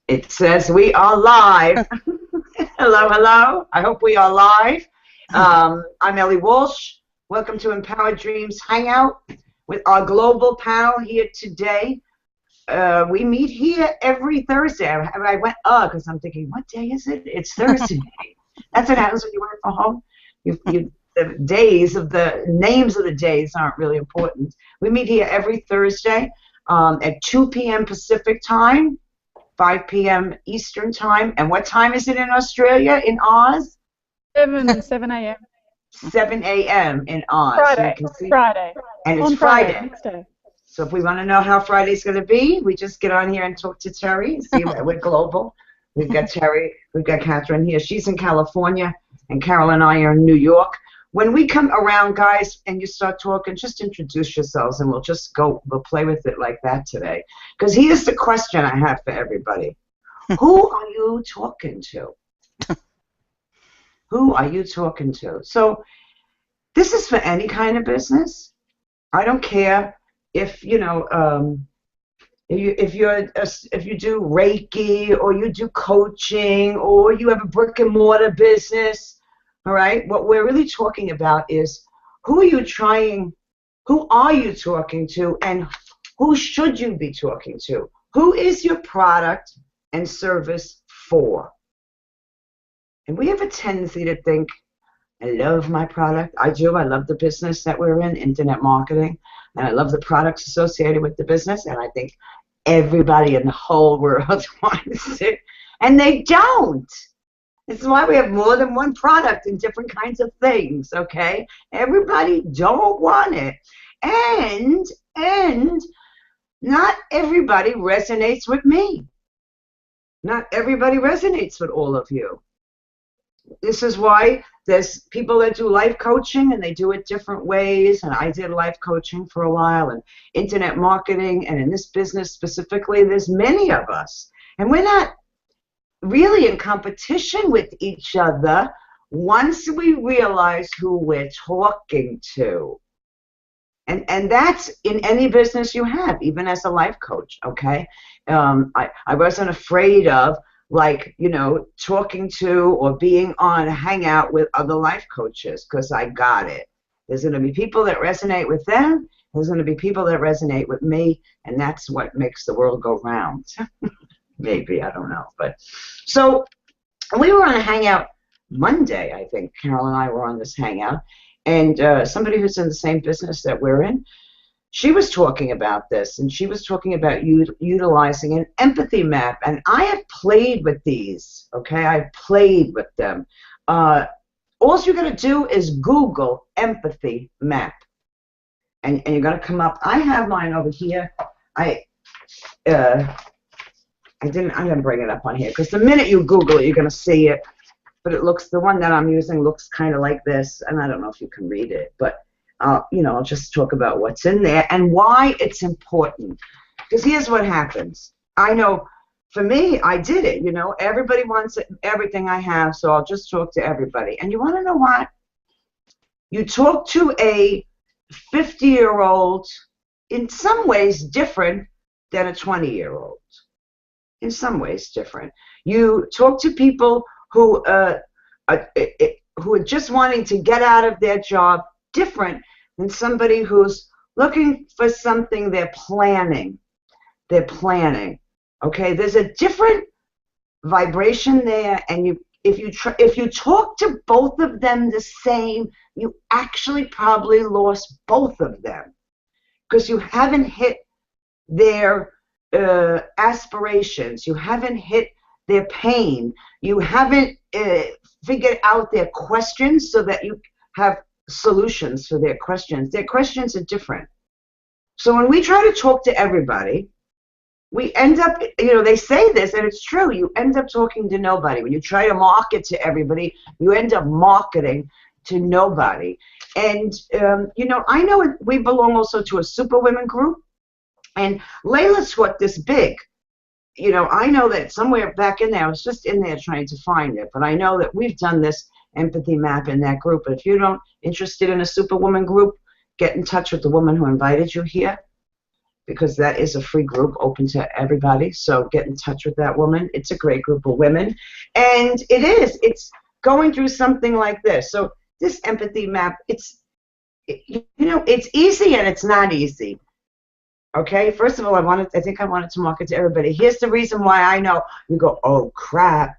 It says we are live. Hello, hello. I hope we are live. I'm Ellie Walsh. Welcome to Empowered Dreams Hangout with our global panel here today. We meet here every Thursday. I went, because I'm thinking, what day is it? It's Thursday. That's what happens when you work from home. The names of the days aren't really important. We meet here every Thursday at 2 p.m. Pacific time, 5 p.m. Eastern time. And what time is it in Australia, in Oz? 7 a.m. 7 a.m. in Oz. Friday. So you can see. Friday. And it's Friday. So if we want to know how Friday's going to be, we just get on here and talk to Terry. See, we're global. We've got Terry. We've got Catherine here. She's in California, and Carol and I are in New York. When we come around, guys, and you start talking, just introduce yourselves, and we'll play with it like that today. Because here's the question I have for everybody. Who are you talking to? Who are you talking to? So this is for any kind of business. I don't care if, if you do Reiki, or you do coaching, or you have a brick and mortar business. All right, what we're really talking about is who are you talking to, and who should you be talking to? Who is your product and service for? And we have a tendency to think, I love my product. I do. I love the business that we're in, internet marketing, and I love the products associated with the business, and I think everybody in the whole world wants it, and they don't. This is why we have more than one product in different kinds of things, okay? Everybody don't want it. And not everybody resonates with me. Not everybody resonates with all of you. This is why there's people that do life coaching, and they do it different ways, and I did life coaching for a while, and internet marketing, and in this business specifically, there's many of us. And we're not really in competition with each other once we realize who we're talking to. And that's in any business you have, even as a life coach, okay? I wasn't afraid of, talking to or being on a hangout with other life coaches, because I got it. There's going to be people that resonate with them. There's going to be people that resonate with me, and that's what makes the world go round. Maybe, I don't know. But so we were on a hangout Monday, I think. Carol and I were on this hangout, and somebody who's in the same business that we're in, she was talking about this, and she was talking about utilizing an empathy map. And I have played with these, okay? I've played with them. All you're going to do is Google empathy map, and you're going to come up. I have mine over here. I'm going to bring it up on here, because the minute you Google it, you're going to see it. But the one that I'm using looks kind of like this, and I don't know if you can read it, but I'll just talk about what's in there and why it's important. Because here's what happens. I know, for me, I did it. Everybody wants everything I have, so I'll just talk to everybody. And you want to know what? You talk to a 50-year-old in some ways different than a 20-year-old. In some ways different. You talk to people who are just wanting to get out of their job, different than somebody who's looking for something they're planning. They're planning. Okay, there's a different vibration there, and if you talk to both of them the same, you actually probably lost both of them, because you haven't hit their aspirations, you haven't hit their pain, you haven't figured out their questions so that you have solutions for their questions. Their questions are different. So when we try to talk to everybody, we end up, they say this, and it's true, you end up talking to nobody. When you try to market to everybody, you end up marketing to nobody. And, I know we belong also to a Superwomen group, and Layla taught this big. I know that somewhere back in there, I was just in there trying to find it, but I know that we've done this empathy map in that group. But if you're not interested in a Superwoman group, get in touch with the woman who invited you here. because that is a free group open to everybody. So get in touch with that woman. It's a great group of women. And it's going through something like this. So this empathy map, it's easy and it's not easy. Okay, first of all, I think I wanted to market to everybody. Here's the reason why I know. You go, oh crap.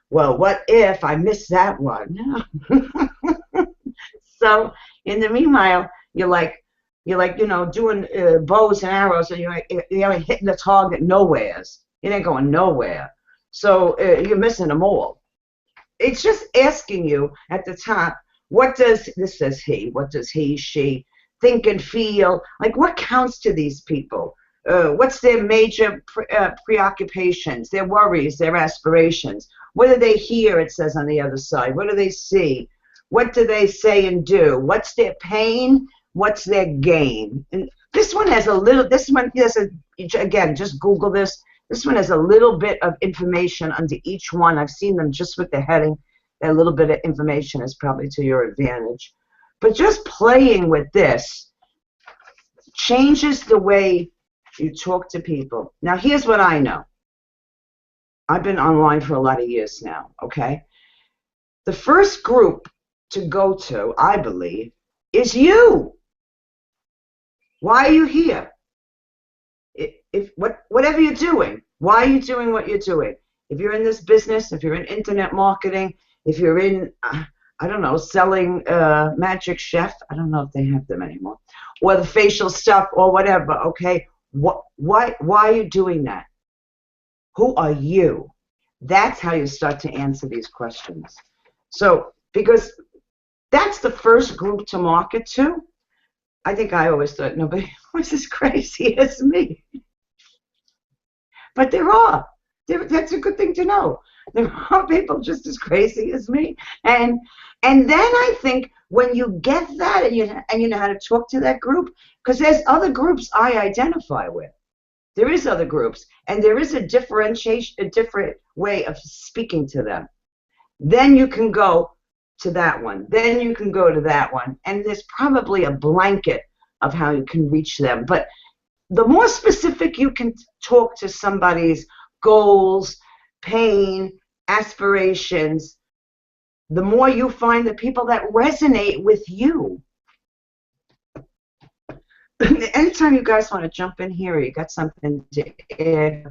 Well, what if I miss that one? So in the meanwhile, you're like doing bows and arrows, and you're hitting the target nowheres. It ain't going nowhere. So you're missing them all. It's just asking you at the top, what does he, she think and feel? Like, what counts to these people? What's their major preoccupations, their worries, their aspirations? What do they hear, it says on the other side? What do they see? What do they say and do? What's their pain? What's their gain? And this one has again, just Google this. This one has a little bit of information under each one. I've seen them just with the heading. That little bit of information is probably to your advantage. But just playing with this changes the way you talk to people. Now, here's what I know. I've been online for a lot of years now, okay? The first group to go to, I believe, is you. Why are you here? Whatever you're doing, why are you doing what you're doing? If you're in this business, if you're in internet marketing, if you're in, I don't know, selling Magic Chef, I don't know if they have them anymore, or the facial stuff or whatever, okay? Why are you doing that? Who are you? That's how you start to answer these questions. So, because that's the first group to market to. I think I always thought nobody was as crazy as me. But there are. That's a good thing to know. There are people just as crazy as me. And then I think when you get that and you know how to talk to that group, because there's other groups I identify with. There is other groups, and there is a different way of speaking to them. Then you can go to that one. Then you can go to that one. And there's probably a blanket of how you can reach them. But the more specific you can talk to somebody's goals, pain, aspirations, the more you find the people that resonate with you. Anytime you guys want to jump in here or you got something to add,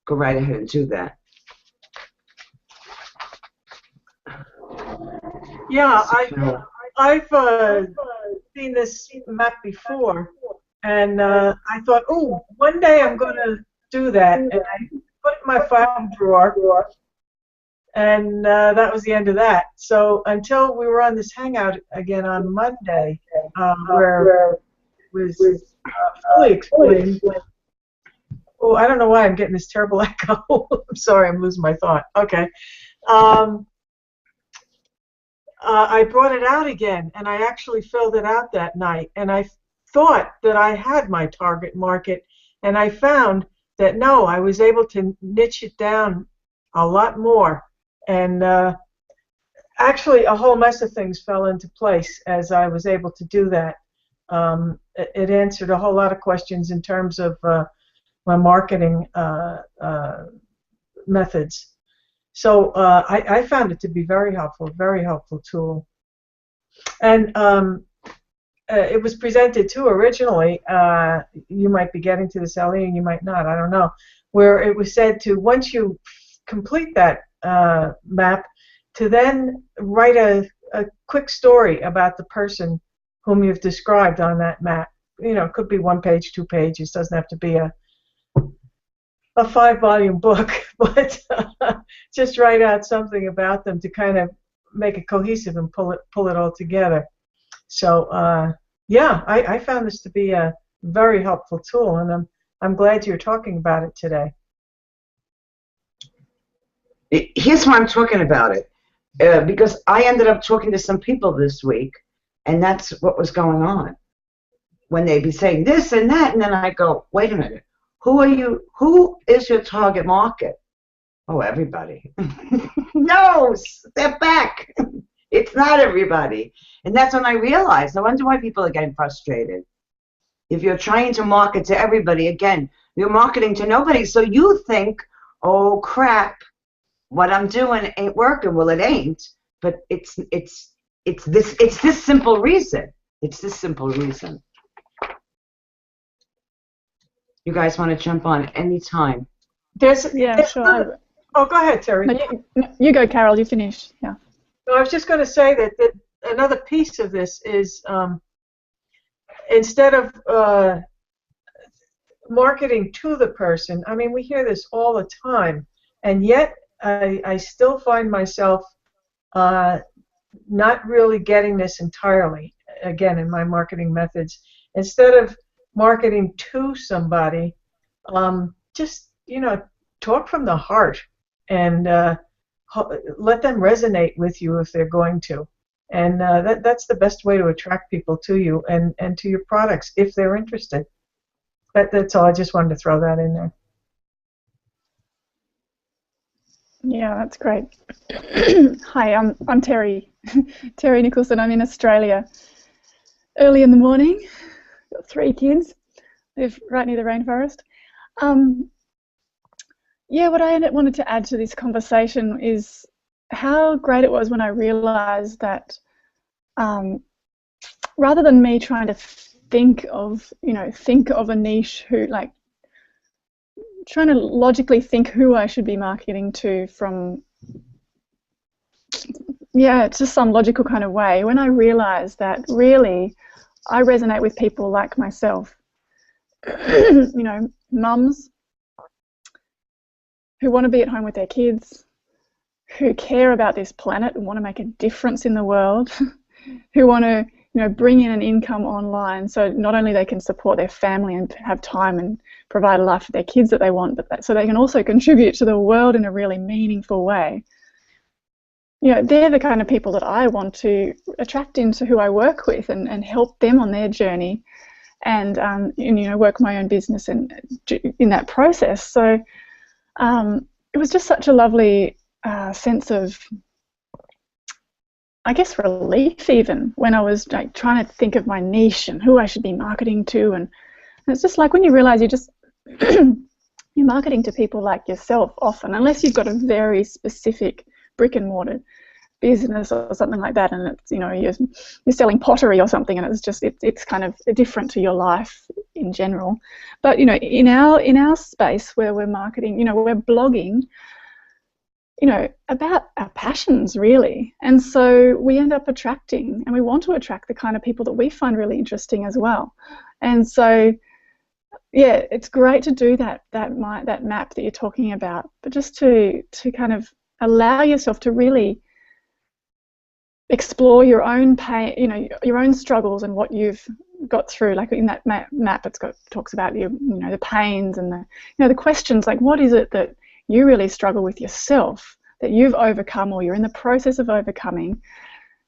go right ahead and do that. Yeah, I've seen this map before, and I thought, oh, one day I'm going to do that. And I put it in my file drawer, and that was the end of that. So until we were on this hangout again on Monday, where it was fully explained. Oh, I don't know why I'm getting this terrible echo. I'm sorry, I'm losing my thought. Okay. I brought it out again, and I actually filled it out that night, and I thought that I had my target market, and I found that no, I was able to niche it down a lot more, and actually a whole mess of things fell into place as I was able to do that. It answered a whole lot of questions in terms of my marketing methods. So I found it to be very helpful tool. And it was presented too originally. You might be getting to this, Ellie, and you might not. I don't know. Where it was said to, once you complete that map, to then write a quick story about the person whom you've described on that map. You know, it could be 1 page, 2 pages. Doesn't have to be a 5-volume book, but just write out something about them to kind of make it cohesive and pull it all together. So yeah, I found this to be a very helpful tool, and I'm glad you're talking about it today. Here's why I'm talking about it, because I ended up talking to some people this week, and that's what was going on. When they'd be saying this and that, and then I go, wait a minute. Who are you? Who is your target market? Oh, everybody. No, step back. It's not everybody. And that's when I realized, I wonder why people are getting frustrated. If you're trying to market to everybody, again, you're marketing to nobody. So you think, oh crap, what I'm doing ain't working. Well, it ain't. But it's this simple reason. It's this simple reason. You guys want to jump on anytime? Yeah, sure. Oh, go ahead, Terry. No, you go, Carol. You finish. Yeah. No, I was just going to say that another piece of this is instead of marketing to the person, I mean, we hear this all the time, and yet I still find myself not really getting this entirely, again, in my marketing methods. Instead of marketing to somebody, just, talk from the heart and let them resonate with you if they're going to. And that's the best way to attract people to you and to your products if they're interested. That's all. I just wanted to throw that in there. Yeah, that's great. Hi, I'm Terry. Terry Nicholson. I'm in Australia. Early in the morning. Got 3 kids. Live right near the rainforest. Yeah, what I wanted to add to this conversation is how great it was when I realised that rather than me trying to think of a niche trying to logically think who I should be marketing to from, just some logical kind of way, when I realised that really I resonate with people like myself, mums who want to be at home with their kids, who care about this planet and want to make a difference in the world, who want to bring in an income online so not only they can support their family and have time and provide a life for their kids that they want, but so they can also contribute to the world in a really meaningful way. They're the kind of people that I want to attract into who I work with and help them on their journey and work my own business and in that process. So it was just such a lovely sense of, I guess, relief even when I was trying to think of my niche and who I should be marketing to, and it's just like when you realize you're marketing to people like yourself often, unless you've got a very specific brick and mortar business or something like that, and it's you're selling pottery or something, and it's kind of different to your life in general. But in our space where we're marketing, we're blogging about our passions really, and so we end up attracting, and we want to attract the kind of people that we find really interesting as well. And so yeah, it's great to do that map that you're talking about, but just to kind of allow yourself to really explore your own pain, your own struggles and what you've got through. Like in that map, talks about the pains and the questions, like what is it that you really struggle with yourself that you've overcome or you're in the process of overcoming,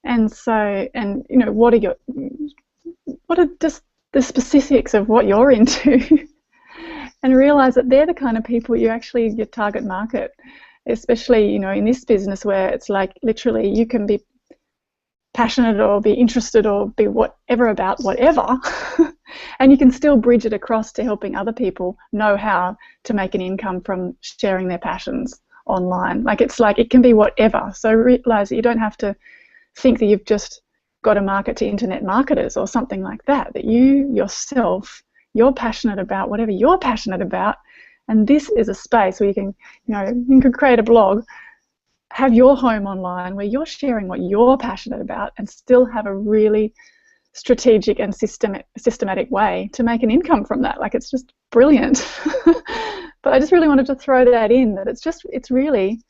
and so what are just the specifics of what you're into, and realize that they're the kind of people your target market, especially in this business where it's like literally you can be passionate or be interested or be whatever about whatever and you can still bridge it across to helping other people know how to make an income from sharing their passions online. It's like it can be whatever. So realize that you don't have to think that you've just got to market to internet marketers or something like that, that you yourself, you're passionate about whatever you're passionate about, and this is a space where you can you can create a blog, have your home online where you're sharing what you're passionate about and still have a really strategic and systematic way to make an income from that. It's just brilliant. But I just really wanted to throw that in, that it's really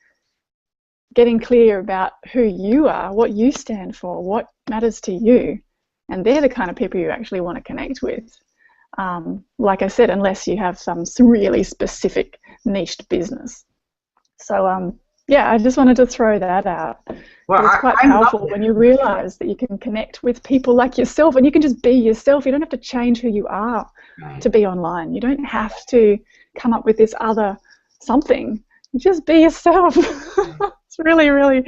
getting clear about who you are, what you stand for, what matters to you, and they're the kind of people you actually want to connect with. Like I said, unless you have some really specific niched business. So yeah, I just wanted to throw that out. Well, it's quite powerful when you realize that you can connect with people like yourself, and you can just be yourself. You don't have to change who you are to be online. You don't have to come up with this other something. You just be yourself. It's really, really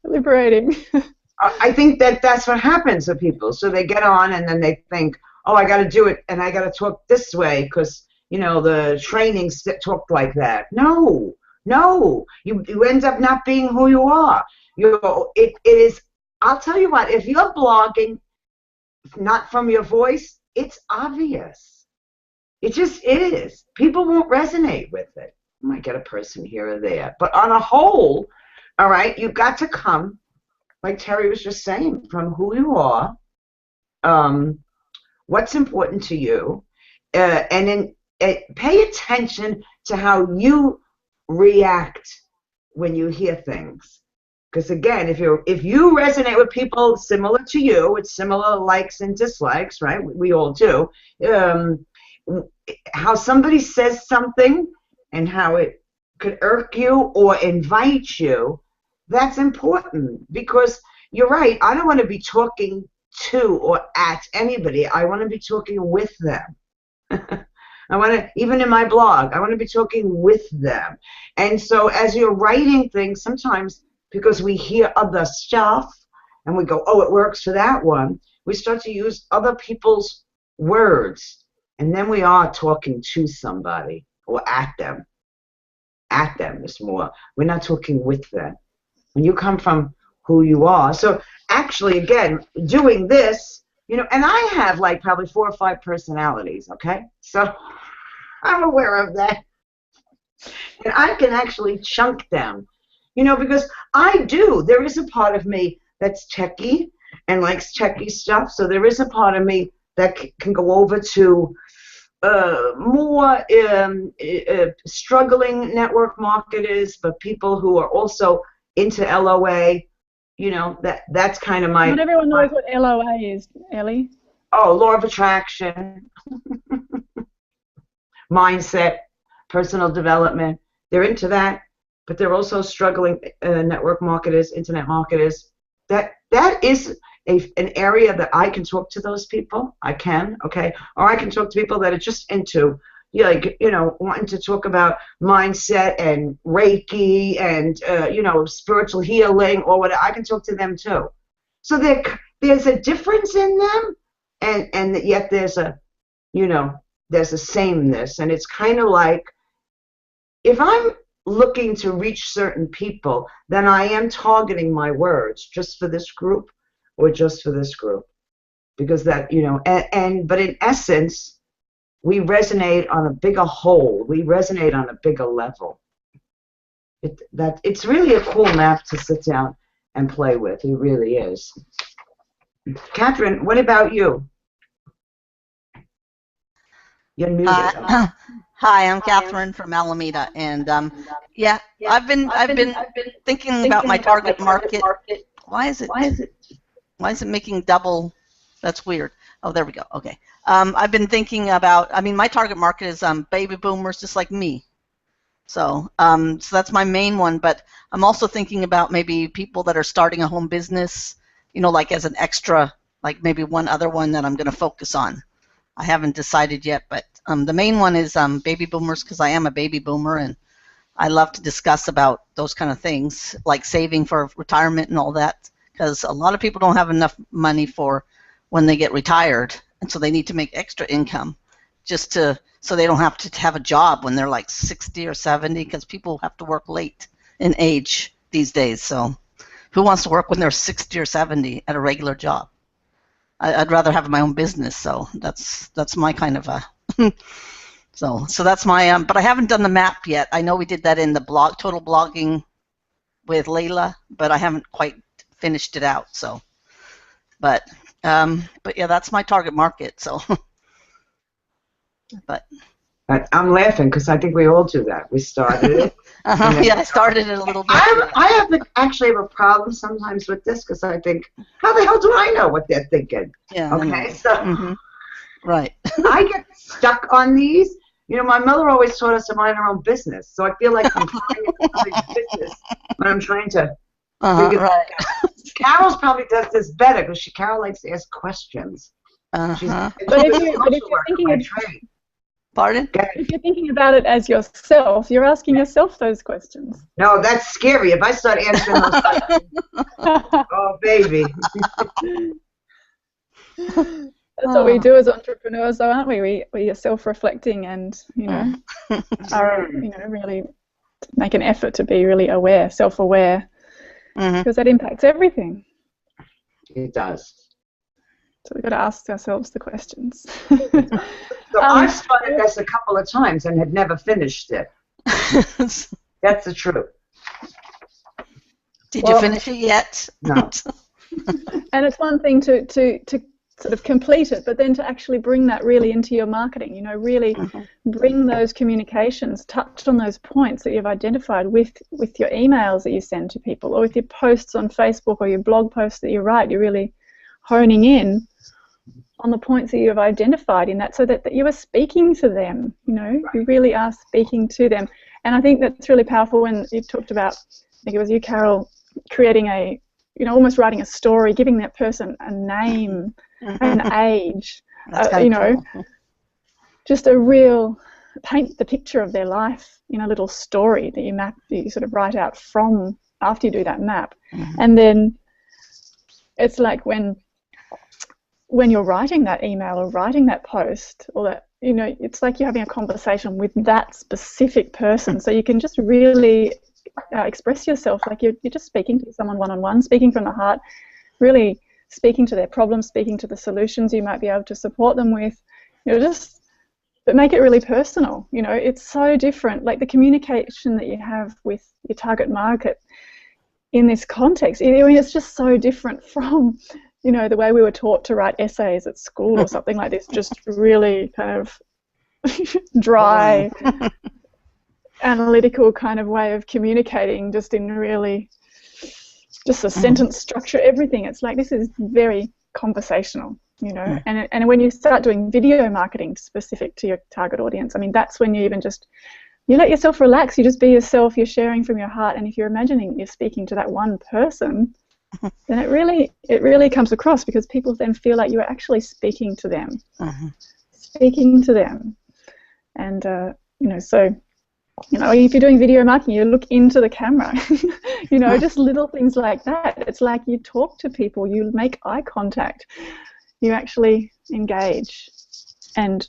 liberating. I think that's what happens to people. So they get on and then they think, oh, I got to do it and I got to talk this way because, the training talked like that. No, you end up not being who you are. It is, I'll tell you what, if you're blogging not from your voice, it's obvious. It just is. People won't resonate with it. You might get a person here or there. But on a whole, all right, you've got to come, like Terry was just saying, from who you are, what's important to you, and then pay attention to how you react when you hear things. Because again, if you resonate with people similar to you, with similar likes and dislikes, right? We all do. How somebody says something and how it could irk you or invite you, that's important. Because you're right, I don't want to be talking to or at anybody. I want to be talking with them. I want to, even in my blog, I want to be talking with them. And so as you're writing things, sometimes because we hear other stuff and we go, oh, it works for that one, we start to use other people's words. And then we are talking to somebody or at them. At them is more. We're not talking with them. When you come from who you are. So actually, again, doing this, and I have like probably 4 or 5 personalities, okay? So I'm aware of that. And I can actually chunk them, because there is a part of me that's techie and likes techie stuff. So there is a part of me that can go over to more struggling network marketers, but people who are also into LOA. That's kind of my... Not everyone knows what LOA is, Ellie. Oh, law of attraction, mindset, personal development. They're into that, but they're also struggling network marketers, internet marketers. That is an area that I can talk to those people. I can, okay? Or I can talk to people that are just into, wanting to talk about mindset and Reiki and, spiritual healing or whatever. I can talk to them too. So there's a difference in them, and yet there's a sameness. And it's kind of like, if I'm looking to reach certain people, then I am targeting my words just for this group or just for this group. Because that, but in essence, we resonate on a bigger whole. We resonate on a bigger level. It's really a cool map to sit down and play with. It really is. Catherine, what about you? You're muted. Hi, I'm Catherine from Alameda, and I've been thinking about my target market. Why is it making double? That's weird. Oh, there we go. Okay. I've been thinking about, my target market is baby boomers just like me. So that's my main one, but I'm also thinking about maybe people that are starting a home business, like as an extra, like maybe one other one that I'm going to focus on. I haven't decided yet, but the main one is baby boomers, because I am a baby boomer, and I love to discuss about those kind of things, like saving for retirement and all that, because a lot of people don't have enough money for when they get retired, and so they need to make extra income so they don't have to have a job when they're like 60 or 70, because people have to work late in age these days. So who wants to work when they're 60 or 70 at a regular job? I'd rather have my own business, so that's my kind of a so that's my but I haven't done the map yet. I know we did that in the blog, Total Blogging with Layla, but I haven't quite finished it out. So but yeah, that's my target market. So but I'm laughing because I think we all do that. We started it. Yeah, I started it a little bit. I actually have a problem sometimes with this because I think, how the hell do I know what they're thinking? Yeah. Okay, so right. I get stuck on these. My mother always taught us to mind our own business, so I feel like I'm trying to do somebody's business when I'm trying to figure Right. that out. Carol probably does this better because Carol likes to ask questions. But if you're thinking of, Pardon? if you're thinking about it as yourself, you're asking yourself those questions. No, that's scary. If I start answering those questions, oh baby. That's what we do as entrepreneurs, though, aren't we? We are self-reflecting and, are, really make an effort to be really aware, self-aware, because that impacts everything. It does. So we've got to ask ourselves the questions. So I've started this a couple of times and had never finished it. That's the truth. Did you finish it yet? No. And it's one thing to sort of complete it, but then to actually bring that really into your marketing, really bring those communications, touch on those points that you've identified with your emails that you send to people, or with your posts on Facebook or your blog posts that you write. You're really honing in on the points that you have identified in that, so that you are speaking to them, you really are speaking to them. And I think that's really powerful when you talked about, I think it was you, Carol, creating almost writing a story, giving that person a name, an age, just a real, paint the picture of their life in a little story that you sort of write out from after you do that map. And then it's like when you're writing that email or writing that post, or that, it's like you're having a conversation with that specific person, so you can just really express yourself like you're just speaking to someone one-on-one, speaking from the heart, really speaking to their problems, speaking to the solutions you might be able to support them with, but make it really personal. It's so different, like the communication that you have with your target market in this context. It's just so different from the way we were taught to write essays at school or something like this, just really kind of dry, analytical kind of way of communicating, just in really just a sentence structure, everything. It's like, this is very conversational, and when you start doing video marketing specific to your target audience, I mean, that's when you even just, you let yourself relax, you just be yourself, you're sharing from your heart, and if you're imagining you're speaking to that one person, then it really comes across, because people then feel like you're actually speaking to them, and so if you're doing video marketing, you look into the camera, just little things like that. It's like you talk to people, you make eye contact, you actually engage and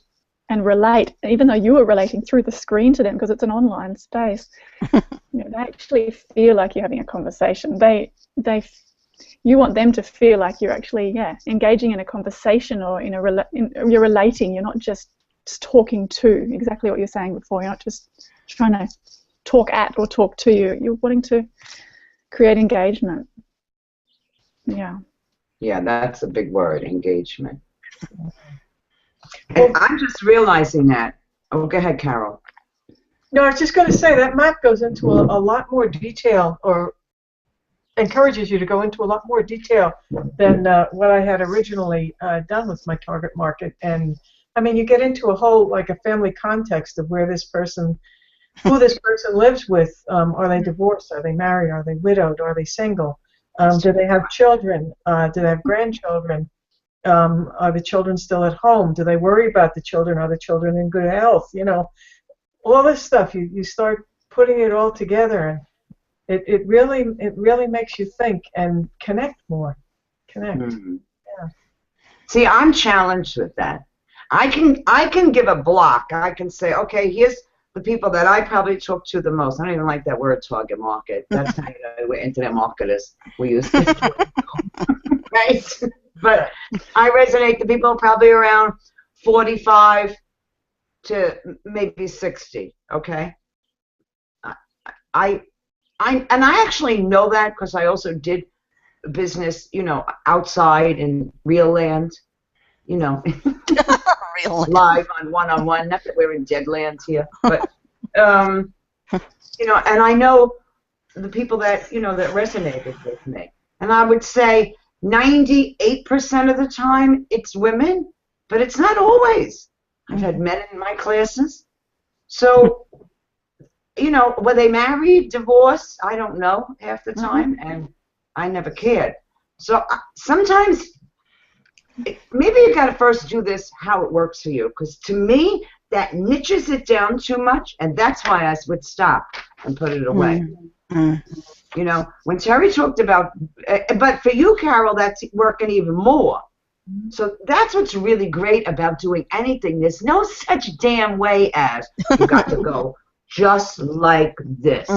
relate, even though you are relating through the screen to them, because it's an online space. They actually feel like you're having a conversation. You want them to feel like you're actually engaging in a conversation, or you're relating. You're not just talking to, exactly what you're saying before. You're not just trying to talk at or talk to you. You're wanting to create engagement. Yeah, that's a big word, engagement. And I'm just realizing that. Oh, go ahead, Carol. No, I was just going to say that map goes into a lot more detail, or encourages you to go into a lot more detail than what I had originally done with my target market. And I mean, you get into a whole, like, a family context of who this person lives with. Are they divorced? Are they married? Are they widowed? Are they single? Do they have children? Do they have grandchildren? Are the children still at home? Do they worry about the children? Are the children in good health? All this stuff. You start putting it all together, and it really makes you think and connect more. Yeah. See, I'm challenged with that. I can give a block. I can say, okay, here's the people that I probably talk to the most. I don't even like that word, target market. That's how we're internet marketers. We use this right? But I resonate to people probably around 45 to maybe 60. Okay. I actually know that, because I also did business, outside in real land, Real live on one-on-one. Not that we're in dead land here, but and I know the people that that resonated with me, and I would say 98% of the time it's women, but it's not always. I've had men in my classes, so. Were they married, divorced? I don't know half the time, and I never cared. So sometimes, maybe you got to first do this how it works for you, because to me, that niches it down too much, and that's why I would stop and put it away. When Terry talked about, but for you, Carol, that's working even more, So that's what's really great about doing anything. There's no such damn way as you got to go just like this.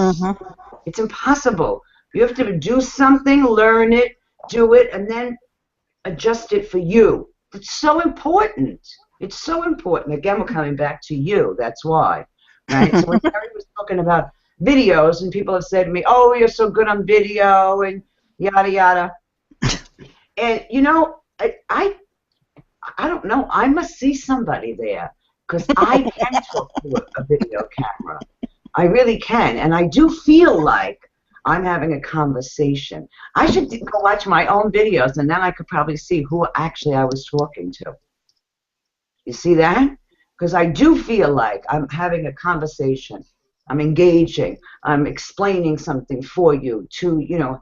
It's impossible. You have to do something, learn it, do it, and then adjust it for you. It's so important. It's so important. Again, we're coming back to you. That's why. Right? So when Terry was talking about videos, and people have said to me, oh, you're so good on video, and yada, yada. And, you know, I don't know. I must see somebody there because I can talk to a video camera. I really can. And I do feel like I'm having a conversation. I should go watch my own videos, and then I could probably see who actually I was talking to. You see that? Because I do feel like I'm having a conversation. I'm engaging. I'm explaining something for you to, you know,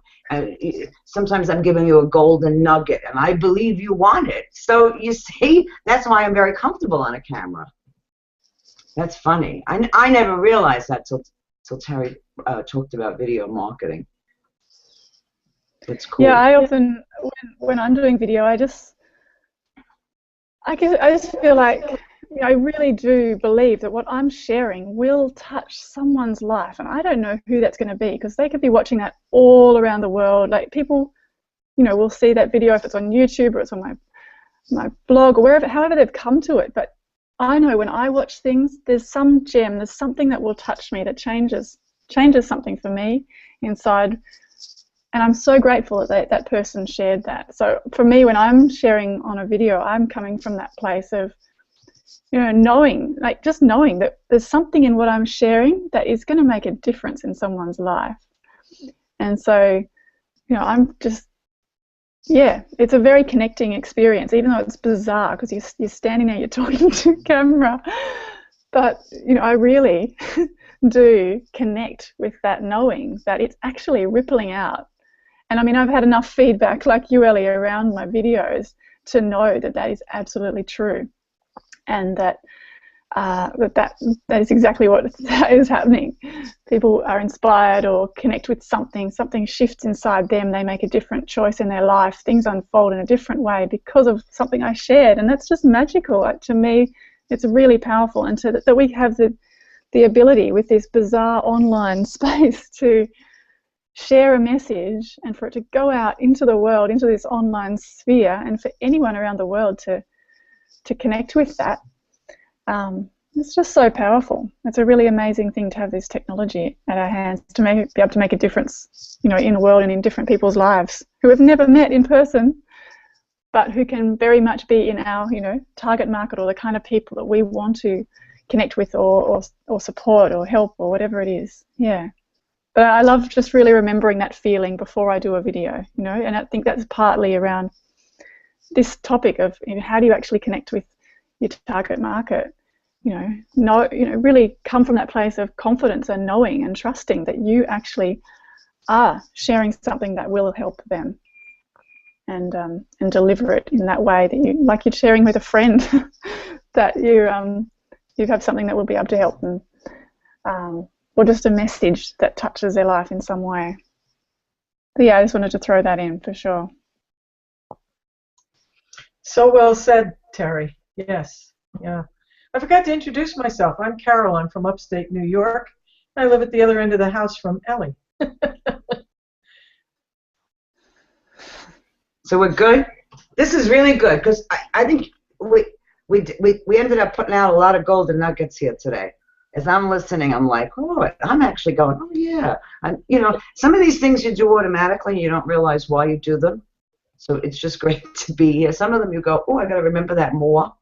sometimes I'm giving you a golden nugget, and I believe you want it. So you see, that's why I'm very comfortable on a camera. That's funny. I never realized that till Terry talked about video marketing. It's cool. Yeah, I often, when I'm doing video, I just feel like, you know, I really do believe that what I'm sharing will touch someone's life, and I don't know who that's going to be, because they could be watching that all around the world. Like, people, you know, will see that video if it's on YouTube or it's on my blog or wherever, however they've come to it. But I know when I watch things, there's some gem, there's something that will touch me, that changes something for me inside. And I'm so grateful that that person shared that. So for me, when I'm sharing on a video, I'm coming from that place of, you know, knowing, like just knowing that there's something in what I'm sharing that is going to make a difference in someone's life. And so, you know, I'm just, yeah, it's a very connecting experience, even though it's bizarre because you're standing there, you're talking to camera. But, you know, I really do connect with that knowing that it's actually rippling out. And I mean, I've had enough feedback like you, Ellie, around my videos to know that that is absolutely true, and that that is exactly what is happening. People are inspired or connect with something shifts inside them, they make a different choice in their life, things unfold in a different way because of something I shared, and that's just magical. Like, to me, it's really powerful, and that we have the ability with this bizarre online space to share a message and for it to go out into the world, into this online sphere, and for anyone around the world to connect with that. It's just so powerful. It's a really amazing thing to have this technology at our hands to be able to make a difference, you know, in the world and in different people's lives who have never met in person, but who can very much be in our, you know, target market, or the kind of people that we want to connect with or support or help or whatever it is. Yeah. But I love just really remembering that feeling before I do a video, you know, and I think that's partly around this topic of, you know, how do you actually connect with your target market? You know, really come from that place of confidence and knowing and trusting that you actually are sharing something that will help them, and deliver it in that way that you, like you're sharing with a friend, that you have something that will be able to help them, or just a message that touches their life in some way. But yeah, I just wanted to throw that in for sure. So well said, Terry. Yes. Yeah. I forgot to introduce myself. I'm Carol. I'm from upstate New York. I live at the other end of the house from Ellie. So we're good? This is really good, because I think we ended up putting out a lot of golden nuggets here today. As I'm listening, I'm like, oh, I'm actually going, oh, yeah. And, you know, some of these things you do automatically, and you don't realize why you do them. So it's just great to be here. Some of them you go, oh, I got to remember that more.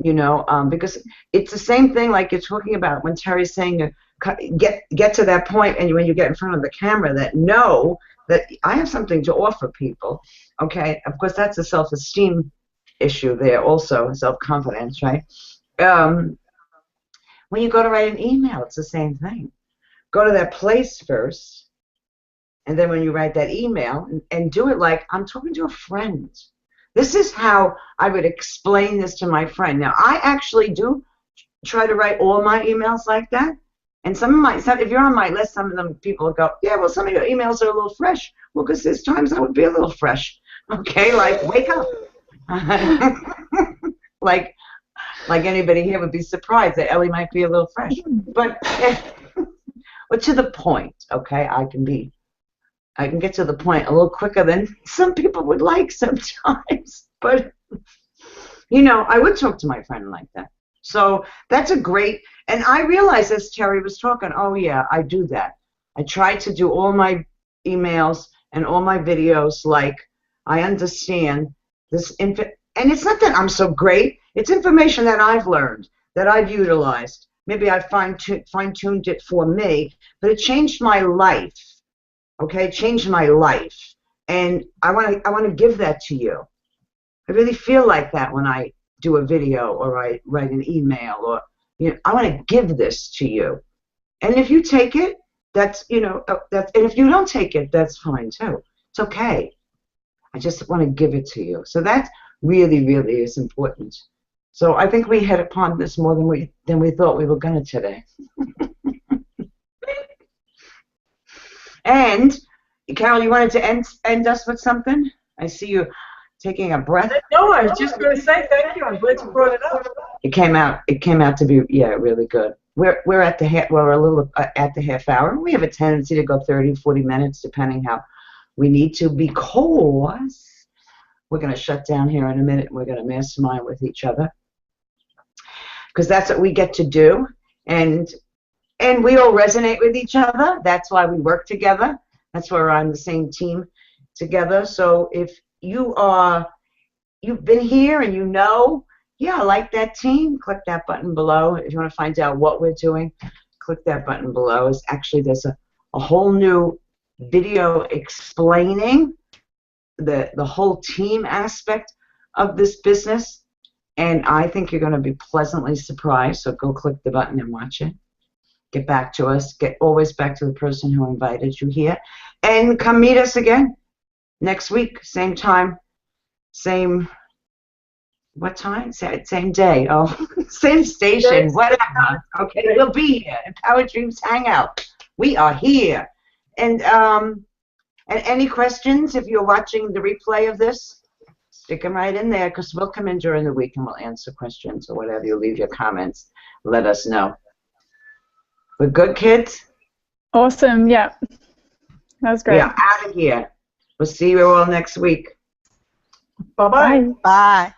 You know, because it's the same thing like you're talking about when Terry's saying, get to that point, and when you get in front of the camera, that know that I have something to offer people. Okay, of course, that's a self-esteem issue there also, self-confidence, right? When you go to write an email, it's the same thing. Go to that place first, and then when you write that email, and do it like I'm talking to a friend. This is how I would explain this to my friend. Now, I actually do try to write all my emails like that. And if you're on my list, some of them people will go, yeah, well, some of your emails are a little fresh. Well, because there's times I would be a little fresh. Okay, like, wake up. like anybody here would be surprised that Ellie might be a little fresh. But to the point, okay? I can get to the point a little quicker than some people would like sometimes. But, you know, I would talk to my friend like that. So that's a great, and I realized as Terry was talking, oh yeah, I do that. I try to do all my emails and all my videos like I understand this and it's not that I'm so great. It's information that I've learned, that I've utilized. Maybe I fine-tuned it for me, but it changed my life. Okay, it changed my life, and I want to give that to you. I really feel like that when I do a video or I write an email, or I want to give this to you. And if you take it, that's that's, and if you don't take it, that's fine too. It's okay. I just want to give it to you. So that really, really is important. So I think we hit upon this more than we thought we were going to today. And Carol, you wanted to end us with something? I see you taking a breath. No, I was just going to say thank you. I'm glad you brought it up. It came out to be really good. We're at we're a little at the half hour. We have a tendency to go 30, 40 minutes depending how we need to, because we're going to shut down here in a minute. We're going to mastermind with each other, because that's what we get to do, and we all resonate with each other. That's why we work together. That's why we're on the same team together. So if you've been here and I like that team, click that button below. If you want to find out what we're doing, click that button below. There's a whole new video explaining the whole team aspect of this business, and I think you're going to be pleasantly surprised. So go click the button and watch it. Get back to us. Get always back to the person who invited you here, and come meet us again next week, same time, same what time? Same day. Oh, same station. Whatever. Okay, we'll be here. Empowered Dreams Hangout. We are here. And any questions, if you're watching the replay of this, stick them right in there, because we'll come in during the week and we'll answer questions or whatever. You leave your comments. Let us know. We're good, kids? Awesome. Yeah. That was great. We are out of here. We'll see you all next week. Bye-bye. Bye.